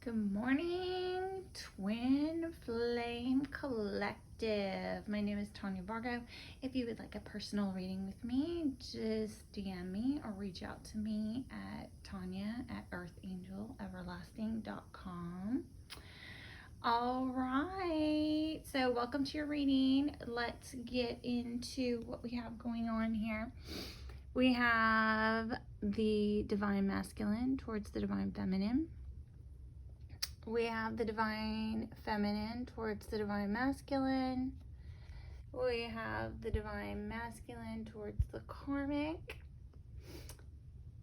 Good morning, Twin Flame Collective. My name is Tanya Vargo. If you would like a personal reading with me, just DM me or reach out to me at tanya@earthangeleverlasting.com. All right, so welcome to your reading. Let's get into what we have going on here. We have the Divine Masculine towards the Divine Feminine. We have the Divine Feminine towards the Divine Masculine. We have the Divine Masculine towards the Karmic.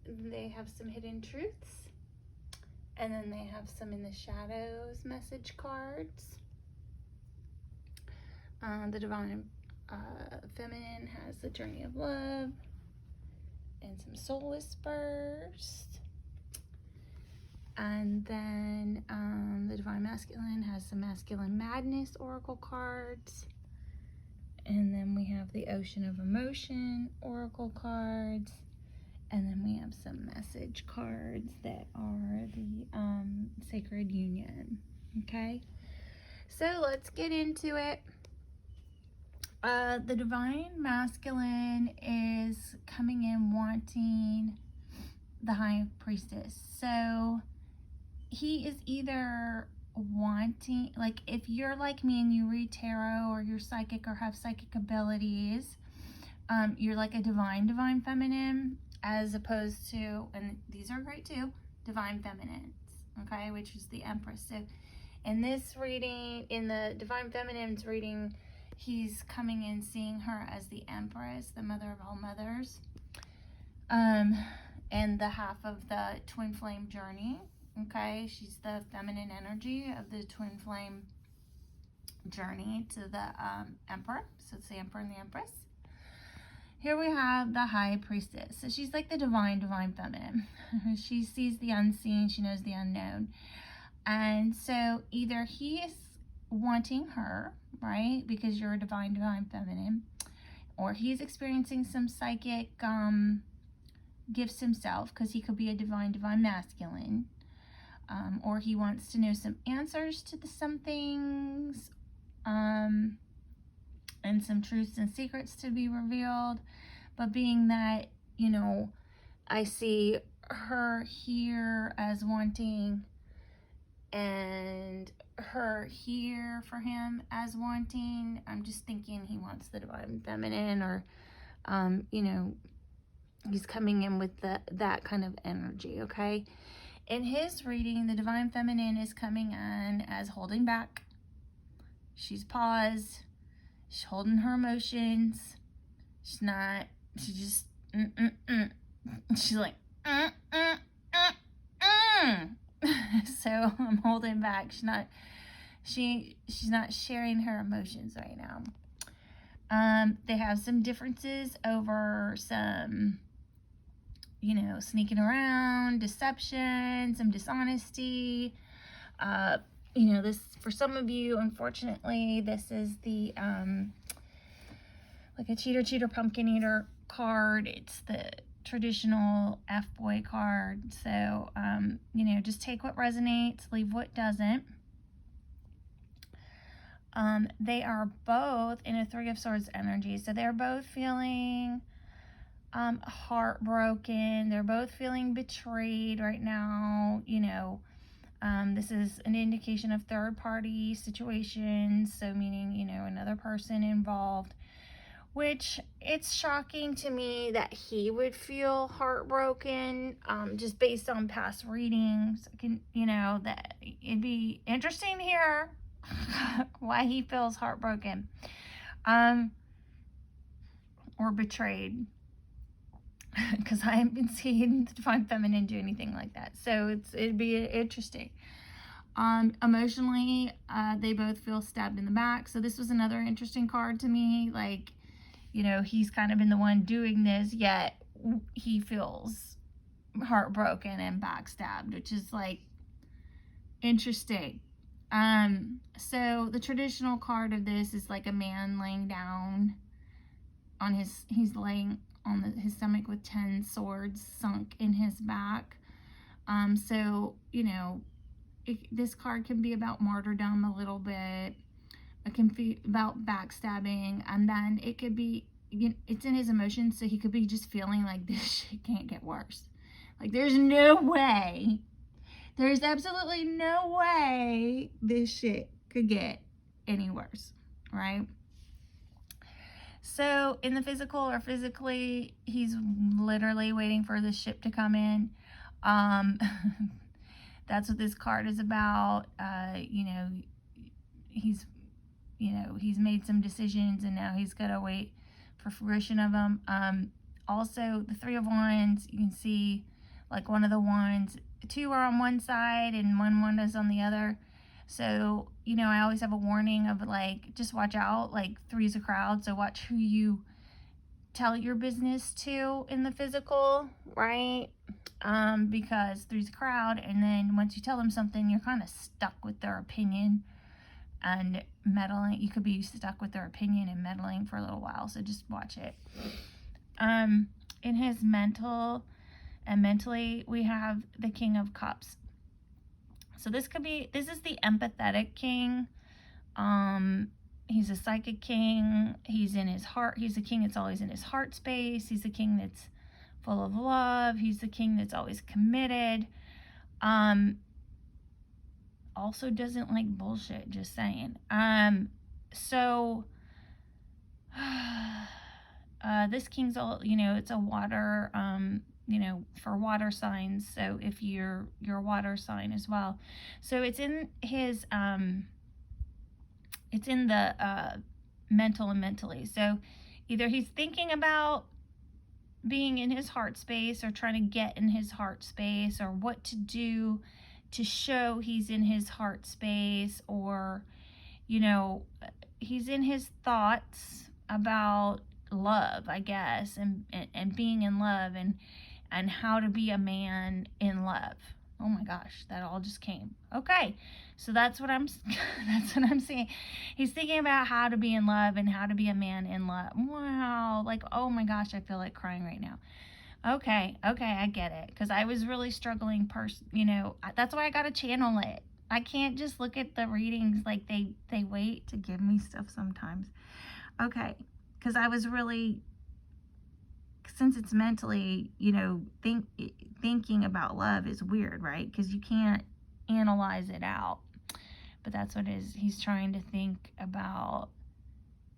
They have some hidden truths. And then they have some in the shadows message cards. The Divine Feminine has the Journey of Love and some Soul Whispers. And then the Divine Masculine has some Masculine Madness Oracle cards. And then we have the Ocean of Emotion Oracle cards. And then we have some message cards that are the Sacred Union. Okay, so let's get into it. The Divine Masculine is coming in wanting the High Priestess. So he is either wanting, like if you're like me and you read tarot or you're psychic or have psychic abilities, you're like a divine feminine, as opposed to, and these are great too, divine feminines, okay, which is the Empress. So in this reading, in the Divine Feminine's reading, he's coming in seeing her as the Empress, the mother of all mothers, and the half of the twin flame journey. Okay, she's the feminine energy of the twin flame journey to the Emperor. So it's the Emperor and the Empress. Here we have the High Priestess. So she's like the divine feminine. She sees the unseen, she knows the unknown. And so either he is wanting her, right, because you're a divine feminine, or he's experiencing some psychic gifts himself, because he could be a divine masculine. Or he wants to know some answers to some things, and some truths and secrets to be revealed. But being that, you know, I see her here as wanting, and her here for him as wanting, I'm just thinking he wants the divine feminine, or, you know, he's coming in with that kind of energy, okay? In his reading, the Divine Feminine is coming in as holding back. She's paused. She's holding her emotions. She's not, she's just, she's like, So I'm holding back. She's not sharing her emotions right now. They have some differences over some, you know, sneaking around, deception, some dishonesty. You know, this, for some of you, unfortunately, this is the, like a cheater, pumpkin eater card. It's the traditional F-boy card. So, you know, just take what resonates, leave what doesn't. They are both in a Three of Swords energy. So they're both feeling heartbroken. They're both feeling betrayed right now. You know, this is an indication of third party situations. So meaning, you know, another person involved, which it's shocking to me that he would feel heartbroken, just based on past readings. You know, that it'd be interesting to hear why he feels heartbroken, or betrayed. Because I haven't been seeing the Divine Feminine do anything like that. So it'd be interesting. Emotionally, they both feel stabbed in the back. So this was another interesting card to me. Like, you know, he's kind of been the one doing this, yet he feels heartbroken and backstabbed, which is like interesting. So the traditional card of this is like a man laying down on he's laying on his stomach with 10 swords sunk in his back. So, you know, this card can be about martyrdom a little bit. It can be about backstabbing, and then it could be, it's in his emotions, so he could be just feeling like this shit can't get worse. Like, there's no way, there's absolutely no way this shit could get any worse, right? So in the physical or physically, he's literally waiting for the ship to come in. That's what this card is about. He's made some decisions, and now he's got to wait for fruition of them. Also, the Three of Wands, you can see, like, one of the wands, two are on one side and one wand is on the other. So, I always have a warning of, like, just watch out. Like, three's a crowd, so watch who you tell your business to in the physical, right? Because three's a crowd, and then once you tell them something, you're kind of stuck with their opinion and meddling. You could be stuck with their opinion and meddling for a little while, so just watch it. In his mentally, we have the King of Cups. So this is the empathetic king. He's a psychic king. He's in his heart. He's a king that's always in his heart space. He's a king that's full of love. He's the king that's always committed. Also doesn't like bullshit, just saying. This king's all, it's a water, for water signs. So if you're a water sign as well. So it's in his, it's in the mental and mentally. So either he's thinking about being in his heart space, or trying to get in his heart space, or what to do to show he's in his heart space, or, he's in his thoughts about love, I guess, and being in love, and how to be a man in love. Oh my gosh, that all just came. Okay, so that's what I'm seeing. He's thinking about how to be in love and how to be a man in love. Wow, like, oh my gosh, I feel like crying right now. Okay, I get it, because I was really struggling, that's why I gotta channel it. I can't just look at the readings, like they wait to give me stuff sometimes. Okay, because I was really, since it's mentally, thinking about love is weird, right? Because you can't analyze it out. But that's what it is. He's trying to think about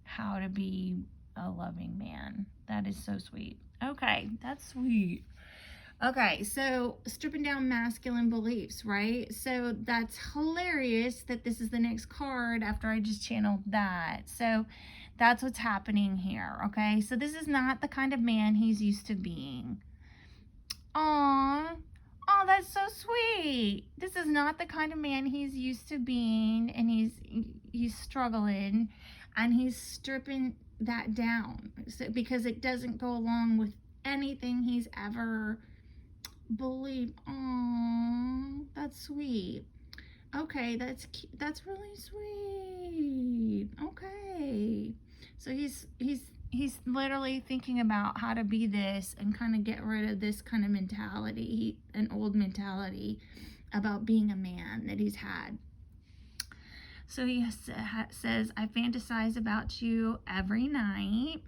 how to be a loving man. That is so sweet. Okay, that's sweet. Okay, so stripping down masculine beliefs, right? So that's hilarious that this is the next card after I just channeled that. So that's what's happening here, okay? So this is not the kind of man he's used to being. Aww. Oh, that's so sweet. This is not the kind of man he's used to being, and he's struggling, and he's stripping that down, because it doesn't go along with anything he's ever believed. Aww, that's sweet. Okay, that's really sweet. Okay, so he's literally thinking about how to be this and kind of get rid of this kind of mentality, an old mentality about being a man that he's had. So he says, I fantasize about you every night.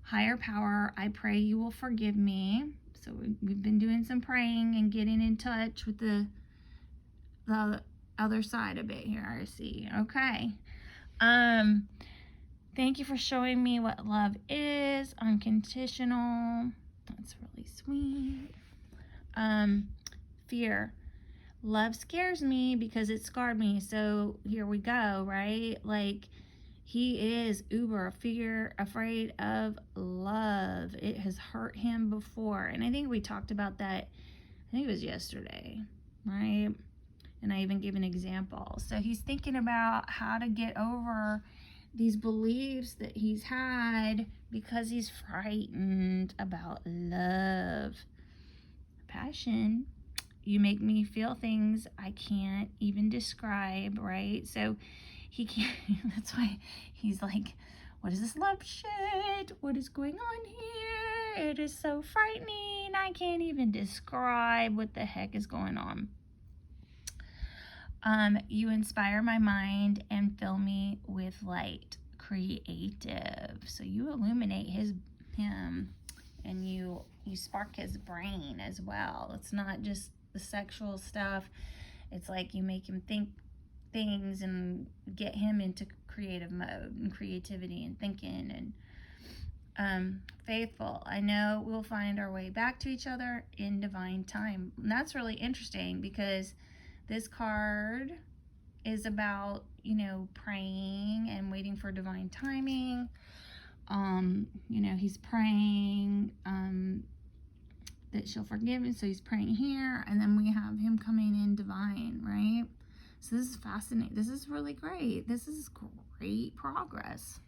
Higher power, I pray you will forgive me. So we've been doing some praying and getting in touch with the other side of it here, I see. Okay. Thank you for showing me what love is. Unconditional. That's really sweet. Fear. Love scares me because it scarred me. So here we go, right? Like, he is uber afraid of love. It has hurt him before. And I think we talked about that, I think it was yesterday, right? And I even gave an example. So he's thinking about how to get over these beliefs that he's had because he's frightened about love. Passion. You make me feel things I can't even describe, right? So he can't, that's why he's like, what is this love shit? What is going on here? It is so frightening. I can't even describe what the heck is going on. You inspire my mind and fill me with light. Creative. So you illuminate him, and you spark his brain as well. It's not just the sexual stuff. It's like you make him think things and get him into creative mode and creativity and thinking, and faithful. I know we'll find our way back to each other in divine time. And that's really interesting because this card is about, you know, praying and waiting for divine timing. You know, he's praying that she'll forgive him, so he's praying here, and then we have him coming in divine, right? So this is fascinating. This is really great. This is great progress.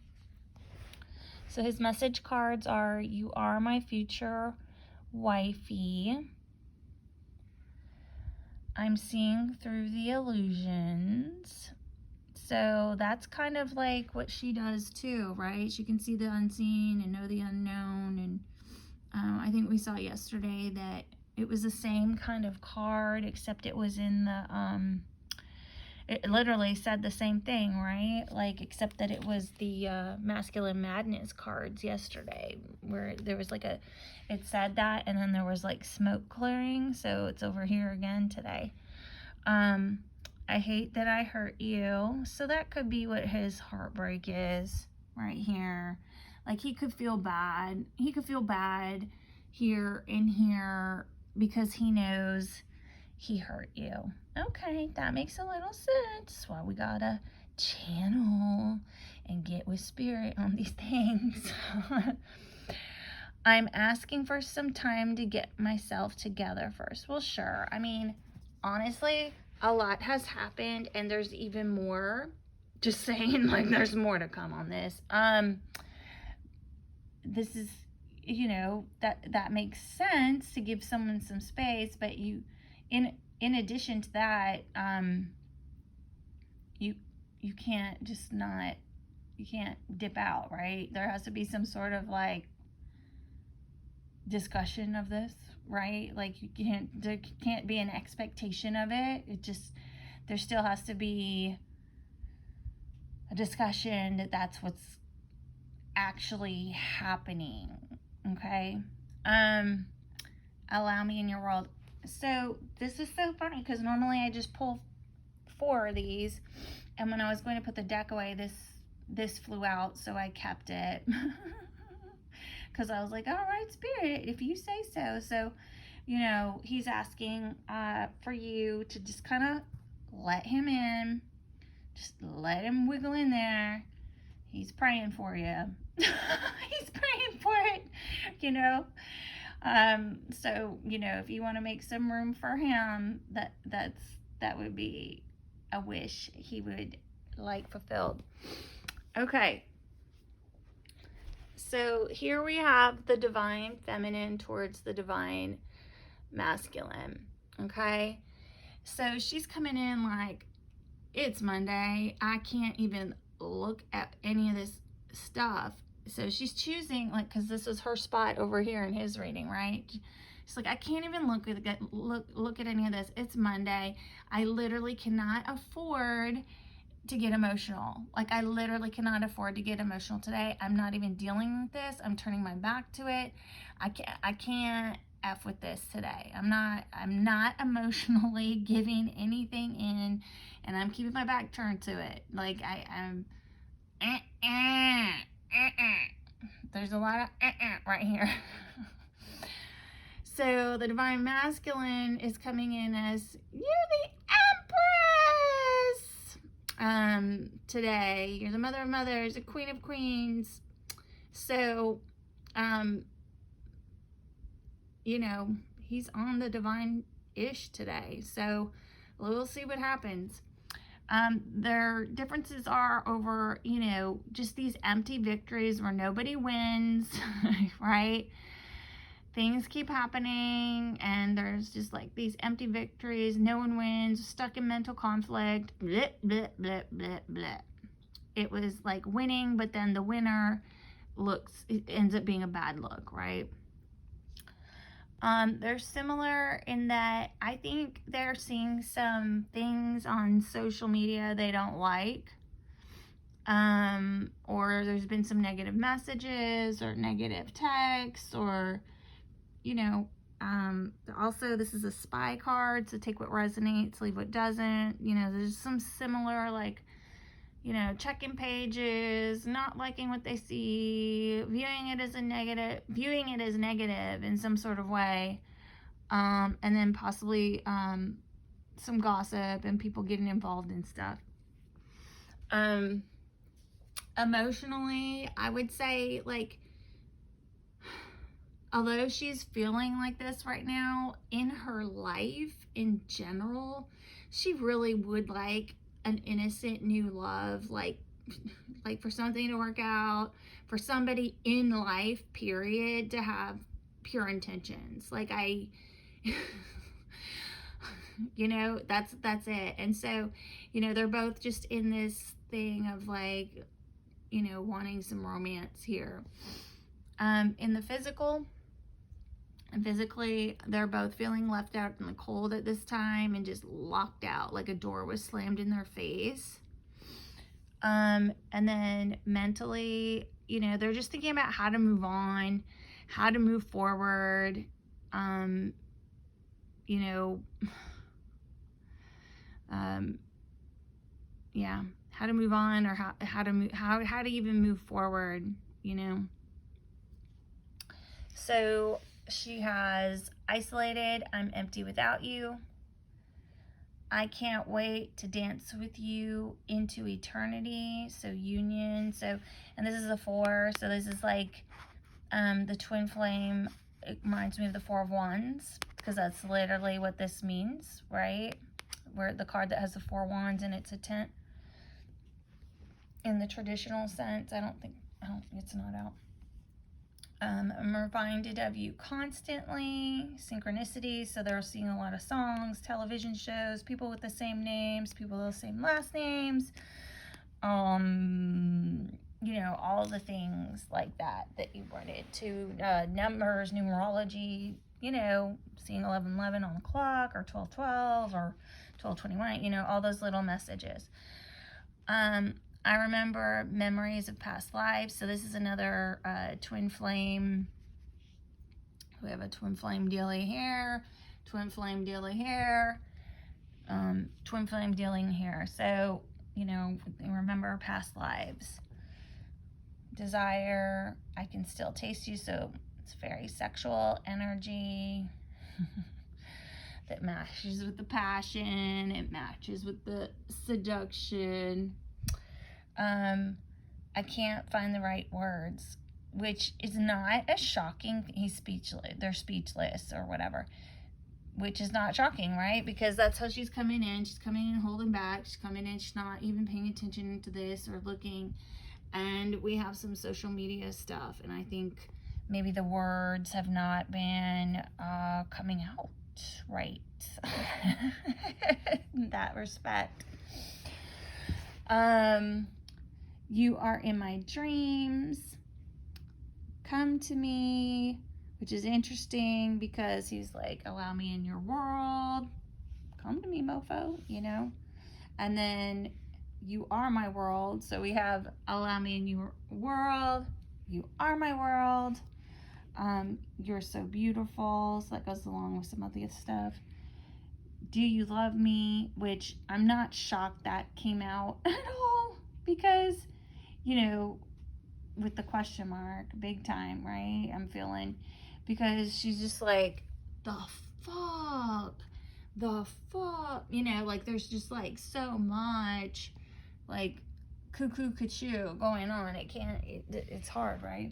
So his message cards are, you are my future wifey. I'm seeing through the illusions. So that's kind of like what she does too, right? She can see the unseen and know the unknown. And I think we saw yesterday that it was the same kind of card, except it was in the, it literally said the same thing, right? Like, except that it was the masculine madness cards yesterday, where there was like it said that, and then there was like smoke clearing. So it's over here again today. I hate that I hurt you. So that could be what his heartbreak is right here. Like, he could feel bad. He could feel bad here and here because he knows he hurt you. Okay, that makes a little sense. That's why we gotta channel and get with spirit on these things. I'm asking for some time to get myself together first. Well, sure. I mean, honestly, a lot has happened, and there's even more. Just saying, like, there's more to come on this. This is, you know, that makes sense to give someone some space, but you, in addition to that, you can't just not, you can't dip out, right? There has to be some sort of like discussion of this, right? Like, there can't be an expectation of it. It just, there still has to be a discussion that that's what's actually happening. Okay. Allow me in your world. So this is so funny because normally I just pull 4 of these, and when I was going to put the deck away, this flew out, so I kept it because I was like, all right, spirit, if you say so. So, you know, he's asking for you to just kind of let him in, just let him wiggle in there. He's praying for you. He's praying for it, you know. So, you know, if you want to make some room for him, that would be a wish he would like fulfilled. Okay. So here we have the divine feminine towards the divine masculine. Okay. So she's coming in like, it's Monday. I can't even look at any of this stuff. So she's choosing, like, because this is her spot over here in his reading, right? She's like, I can't even look at any of this. It's Monday. I literally cannot afford to get emotional. Like, I literally cannot afford to get emotional today. I'm not even dealing with this. I'm turning my back to it. I can't F with this today. I'm not emotionally giving anything in, and I'm keeping my back turned to it. Like, I'm there's a lot of right here. So the divine masculine is coming in as, you're the empress today. You're the mother of mothers, the queen of queens. So you know, he's on the divine-ish today. So we'll see what happens. Their differences are over, you know, just these empty victories where nobody wins, right? Things keep happening, and there's just like these empty victories. No one wins, stuck in mental conflict. Bleh, bleh, bleh, bleh, bleh. It was like winning, but then the winner it ends up being a bad look, right? They're similar in that I think they're seeing some things on social media they don't like. Or there's been some negative messages or negative texts, or, you know, also this is a spy card, so take what resonates, leave what doesn't. You know, there's some similar, like, you know, checking pages, not liking what they see, viewing it as negative in some sort of way, and then possibly some gossip and people getting involved in stuff. Emotionally, I would say, like, although she's feeling like this right now, in her life in general, she really would like an innocent new love, like for something to work out, for somebody in life, period, to have pure intentions. Like, you know, that's it. And so, you know, they're both just in this thing of, like, you know, wanting some romance here. In the physically, they're both feeling left out in the cold at this time and just locked out, like a door was slammed in their face. And then mentally, you know, they're just thinking about how to move on, how to move forward, you know, yeah, how to move on, or how to even move forward, you know. So she has isolated, I'm empty without you. I can't wait to dance with you into eternity. So union. So, and this is a 4. So this is like the twin flame. It reminds me of the 4 of Wands, because that's literally what this means, right? Where the card that has the 4 wands and it's a tent. In the traditional sense, I don't think it's not out. I'm reminded of you constantly. Synchronicity, so they're seeing a lot of songs, television shows, people with the same names, people with the same last names, you know, all the things like that you wanted to, numbers, numerology, you know, seeing 11:11 on the clock, or 12:12, or 12:21, you know, all those little messages. I remember memories of past lives. So this is another twin flame. We have a twin flame dealing here, twin flame dealing here, twin flame dealing here. So, you know, remember past lives. Desire, I can still taste you. So it's very sexual energy that matches with the passion. It matches with the seduction. I can't find the right words, which is not a shocking, they're speechless or whatever, which is not shocking, right? Because that's how she's coming in. She's coming in holding back. She's coming in, she's not even paying attention to this or looking. And we have some social media stuff, and I think maybe the words have not been coming out right in that respect. You are in my dreams. Come to me, which is interesting because he's like, allow me in your world. Come to me, mofo, you know. And then you are my world. So we have allow me in your world. You are my world. You're so beautiful. So that goes along with some other stuff. Do you love me? Which I'm not shocked that came out at all, because, you know, with the question mark, big time, right? I'm feeling, because she's just like, the fuck, you know, like there's just like so much like cuckoo going on. It's hard, right?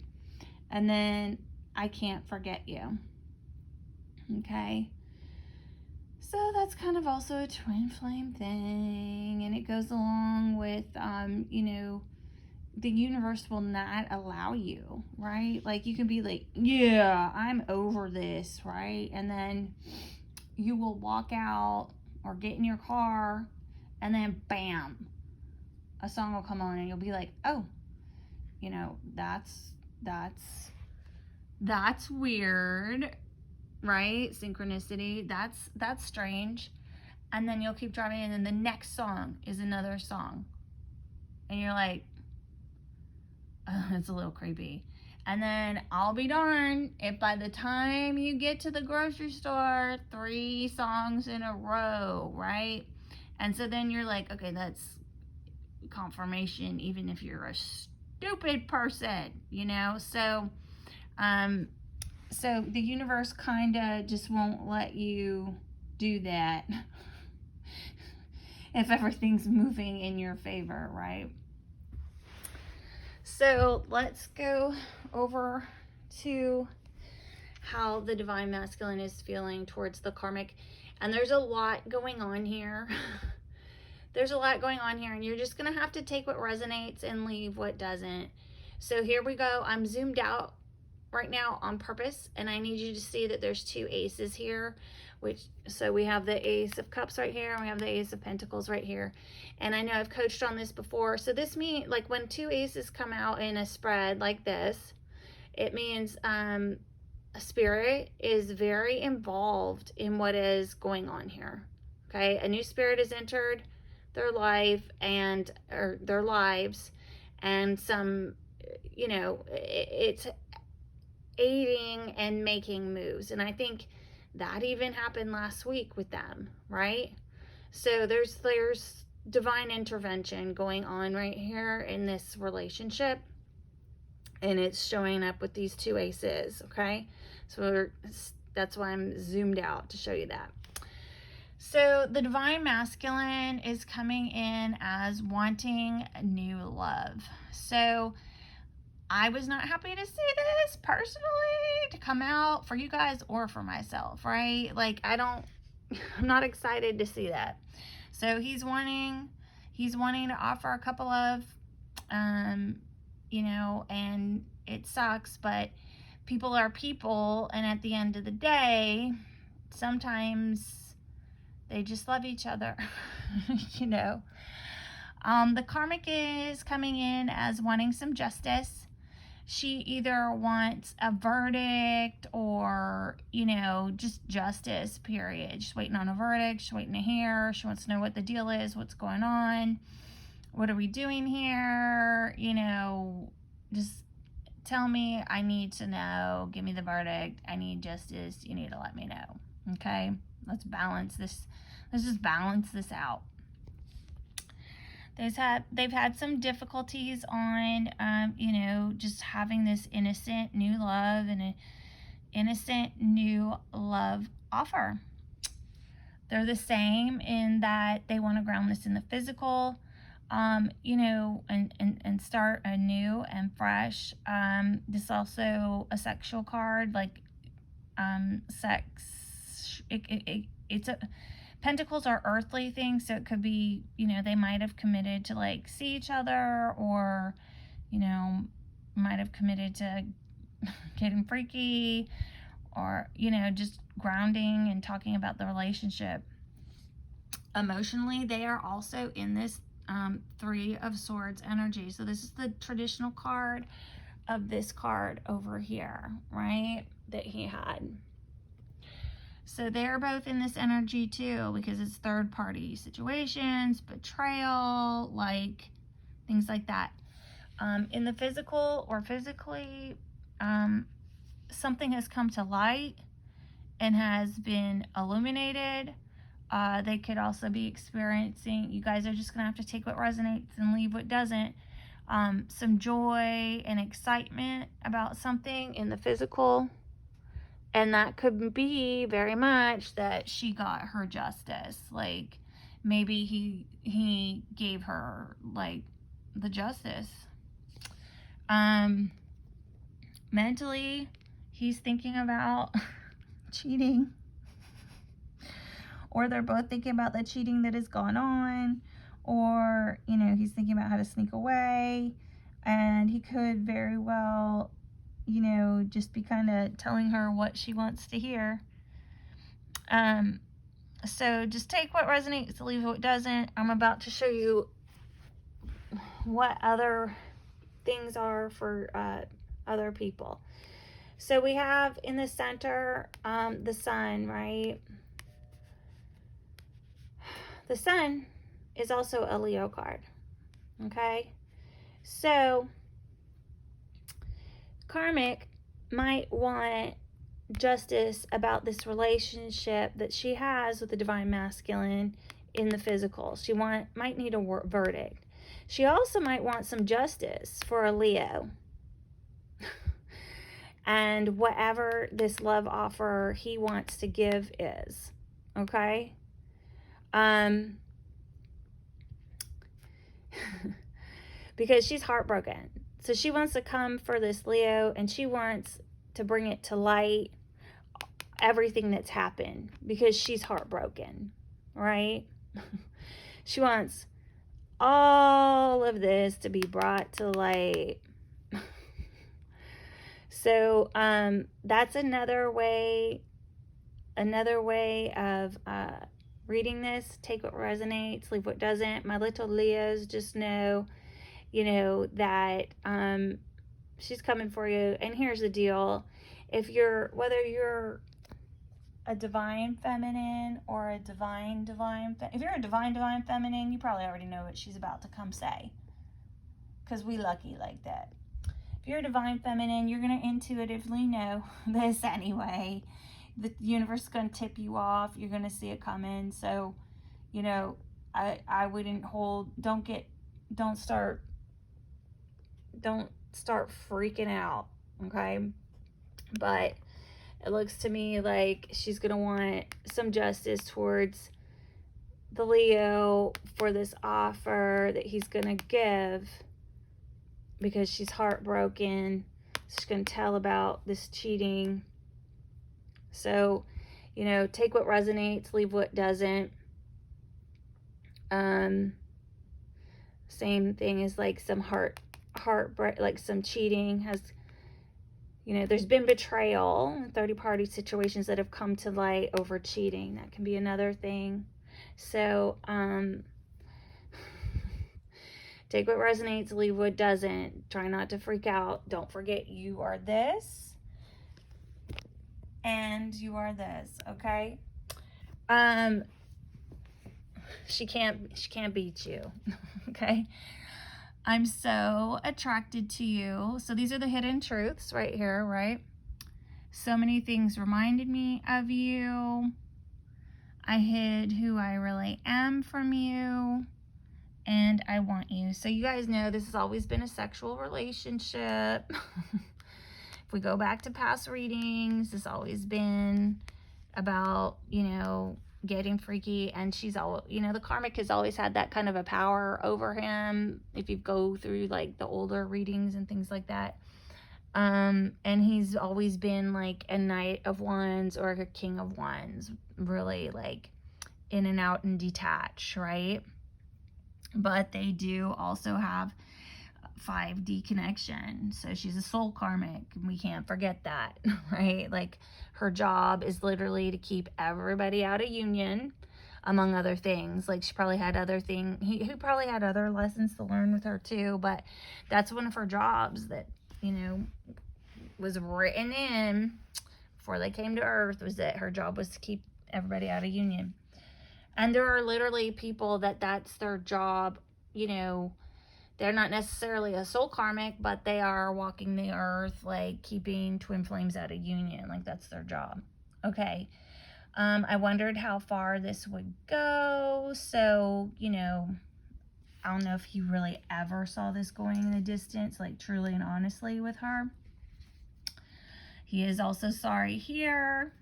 And then I can't forget you. Okay. So that's kind of also a twin flame thing, and it goes along with, you know, the universe will not allow you, right? Like, you can be like, yeah, I'm over this, right? And then you will walk out or get in your car, and then bam, a song will come on, and you'll be like, oh, you know, that's weird. right? Synchronicity. That's strange. And then you'll keep driving, and then the next song is another song. And you're like, oh, it's a little creepy. And then I'll be darned if by the time you get to the grocery store, 3 songs in a row, right? And so then you're like, okay, that's confirmation, even if you're a stupid person, you know? So the universe kind of just won't let you do that if everything's moving in your favor, right? So let's go over to how the divine masculine is feeling towards the karmic. And there's a lot going on here. There's a lot going on here, and you're just going to have to take what resonates and leave what doesn't. So here we go. I'm zoomed out right now on purpose, and I need you to see that there's 2 aces here. So we have the Ace of Cups right here, and we have the Ace of Pentacles right here. And I know I've coached on this before. So this means, like, when 2 aces come out in a spread like this, it means a spirit is very involved in what is going on here. Okay, a new spirit has entered their life or their lives, and some, you know, it's aiding and making moves. And I think that even happened last week with them, right? So there's divine intervention going on right here in this relationship, and it's showing up with these 2 aces. Okay, so that's why I'm zoomed out to show you that. So the divine masculine is coming in as wanting new love. So I was not happy to see this personally to come out for you guys or for myself, right? Like, I'm not excited to see that. So he's wanting to offer a couple of, you know, and it sucks, but people are people. And at the end of the day, sometimes they just love each other, you know. The karmic is coming in as wanting some justice. She either wants a verdict or, you know, just justice, period. She's waiting on a verdict. She's waiting to hear. She wants to know what the deal is, what's going on. What are we doing here? You know, just tell me. I need to know. Give me the verdict. I need justice. You need to let me know. Okay? Let's balance this. Let's just balance this out. They've had some difficulties on, you know, just having this innocent new love and an innocent new love offer. They're the same in that they want to ground this in the physical, you know, and start anew and fresh. This is also a sexual card, like sex. It's a Pentacles are earthly things, so it could be, you know, they might have committed to, like, see each other, or, you know, might have committed to getting freaky, or, you know, just grounding and talking about the relationship. Emotionally, they are also in this 3 of Swords energy. So this is the traditional card of this card over here, right, that he had. So they're both in this energy too, because it's third party situations, betrayal, like things like that. In the physical or physically, something has come to light and has been illuminated. They could also be experiencing, you guys are just going to have to take what resonates and leave what doesn't. Some joy and excitement about something in the physical. And that could be very much that she got her justice. Like, maybe he gave her, like, the justice. Mentally, he's thinking about cheating. Or they're both thinking about the cheating that has gone on. Or, you know, he's thinking about how to sneak away. And he could very well, you know, just be kind of telling her what she wants to hear. So just take what resonates, leave what doesn't. I'm about to show you what other things are for other people. So we have in the center, the sun, right? The sun is also a Leo card, okay? So Karmic might want justice about this relationship that she has with the divine masculine in the physical. She might need a verdict. She also might want some justice for a Leo. And whatever this love offer he wants to give is, okay? Because she's heartbroken. So she wants to come for this Leo, and she wants to bring it to light, everything that's happened, because she's heartbroken, right? She wants all of this to be brought to light. So that's another way of reading this. Take what resonates, leave what doesn't. My little Leos, just know, you know, that she's coming for you. And here's the deal. Whether you're a divine feminine or a divine if you're a divine feminine, you probably already know what she's about to come say, because we lucky like that. If you're a divine feminine, you're going to intuitively know this anyway. The universe is going to tip you off. You're going to see it coming. So, you know, I wouldn't don't start freaking out, okay? But it looks to me like she's going to want some justice towards the Leo for this offer that he's going to give, because she's heartbroken. She's going to tell about this cheating. So, you know, take what resonates, leave what doesn't. Same thing as like some heartbreak, like some cheating has, you know, there's been betrayal, third-party situations that have come to light over cheating. That can be another thing. So, take what resonates, leave what doesn't. Try not to freak out. Don't forget, you are this and you are this, okay? She can't beat you, okay? I'm so attracted to you. So these are the hidden truths right here, right? So many things reminded me of you. I hid who I really am from you. And I want you. So you guys know this has always been a sexual relationship. If we go back to past readings, it's always been about, you know, getting freaky. And she's all, you know, the Karmic has always had that kind of a power over him. If you go through like the older readings and things like that. And he's always been like a Knight of Wands or a King of Wands, really like in and out and detached, right? But they do also have 5D connection. So she's a soul karmic. We can't forget that, right? Like her job is literally to keep everybody out of union, among other things. Like she probably had other things. He probably had other lessons to learn with her too. But that's one of her jobs that, you know, was written in before they came to Earth, was that her job was to keep everybody out of union. And there are literally people that's their job, you know, they're not necessarily a soul karmic, but they are walking the earth, like keeping twin flames out of union. Like that's their job. Okay. I wondered how far this would go. So, you know, I don't know if he really ever saw this going in the distance, like truly and honestly with her. He is also sorry here.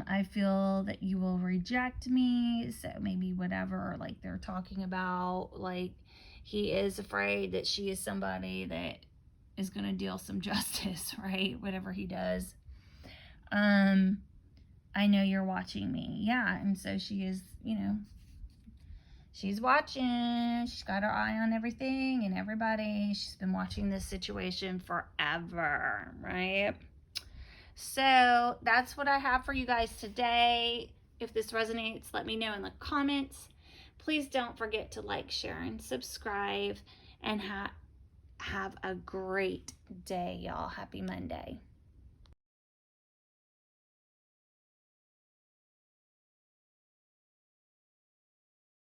I feel that you will reject me. So maybe whatever, like they're talking about, like he is afraid that she is somebody that is going to deal some justice, right? Whatever he does. I know you're watching me. Yeah. And so she is, you know, she's watching. She's got her eye on everything and everybody. She's been watching this situation forever, right? So that's what I have for you guys today. If this resonates, let me know in the comments. Please don't forget to like, share, and subscribe. And Have a great day, y'all. Happy Monday.